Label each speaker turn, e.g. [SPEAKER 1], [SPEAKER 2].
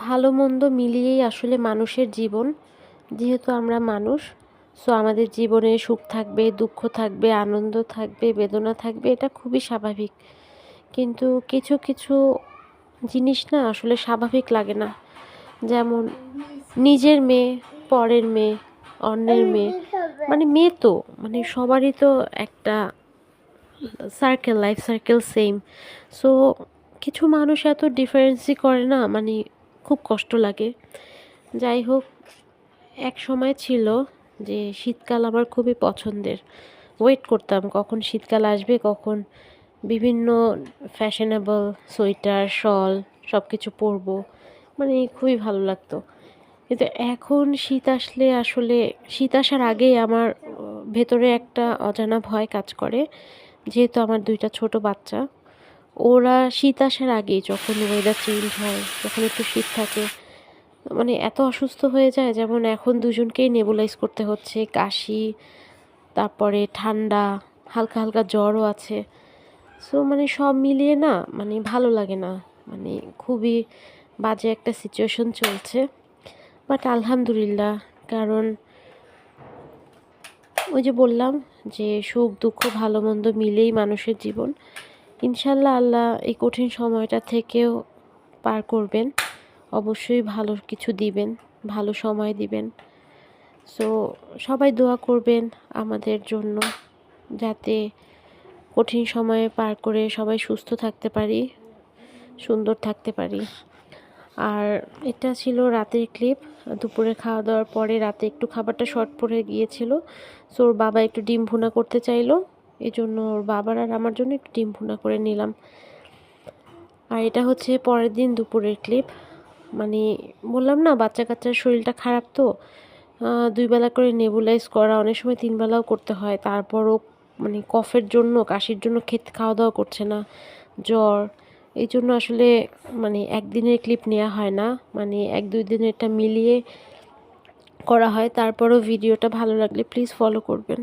[SPEAKER 1] ভালো মন্দ মিলিয়েই আসলে মানুষের জীবন। যেহেতু আমরা মানুষ, সো আমাদের জীবনে সুখ থাকবে, দুঃখ থাকবে, আনন্দ থাকবে, বেদনা থাকবে, এটা খুবই স্বাভাবিক। কিন্তু কিছু কিছু জিনিস না আসলে স্বাভাবিক লাগে না। যেমন নিজের মেয়ে, পরের মেয়ে, অন্যের মেয়ে, মানে মেয়ে তো মানে সবারই তো একটা circle, life circle same. So কিছু মানুষ এত ডিফারেন্সই করে না, মানে খুব কষ্ট লাগে। যাই হোক, এক সময় ছিল যে শীতকাল আমার খুবই পছন্দের। ওয়েট করতাম কখন শীতকাল আসবে, কখন বিভিন্ন ফ্যাশনেবল সোয়েটার, শল সব কিছু পরবো, মানে খুবই ভালো লাগতো। কিন্তু এখন শীত আসলে আসলে শীত আসার আগেই আমার ভেতরে একটা অজানা ভয় কাজ করে। যেহেতু আমার দুইটা ছোট বাচ্চা, ওরা শীত আসার আগেই যখন ওয়েদার চেঞ্জ হয়, যখন একটু শীত থাকে, মানে এত অসুস্থ হয়ে যায়। যেমন এখন দুজনকেই নেবুলাইজ করতে হচ্ছে, কাশি, তারপরে ঠান্ডা, হালকা হালকা জ্বরও আছে। সো মানে সব মিলিয়ে না মানে ভালো লাগে না, মানে খুবই বাজে একটা সিচুয়েশন চলছে। বাট আলহামদুলিল্লাহ, কারণ ওই যে বললাম যে সুখ দুঃখ ভালো মন্দ মিলেই মানুষের জীবন। ইনশাল্লাহ আল্লাহ এই কঠিন সময়টা থেকেও পার করবেন, অবশ্যই ভালো কিছু দিবেন, ভালো সময় দিবেন। সো সবাই দোয়া করবেন আমাদের জন্য, যাতে কঠিন সময়ে পার করে সবাই সুস্থ থাকতে পারি, সুন্দর থাকতে পারি। আর এটা ছিল রাতের ক্লিপ। দুপুরে খাওয়া দাওয়ার পরে রাতে একটু খাবারটা শর্ট পড়ে গিয়েছিল। সো ওর বাবা একটু ডিম ভুনা করতে চাইলো, এই জন্য ওর বাবার আর আমার জন্য একটু ডিম ভুনা করে নিলাম। আর এটা হচ্ছে পরের দিন দুপুরের ক্লিপ। মানে বললাম না বাচ্চা কাচ্চার শরীরটা খারাপ, তো 2 বেলা করে নেবুলাইজ করা, অনেক সময় 3 বেলাও করতে হয়। তারপরও মানে কফের জন্য, কাশির জন্য খাওয়া দাওয়া করছে না, জ্বর। এই জন্য আসলে মানে একদিনের ক্লিপ নেওয়া হয় না, মানে 1-2 দিনেরটা মিলিয়ে করা হয়। তারপরও ভিডিওটা ভালো লাগলে প্লিজ ফলো করবেন।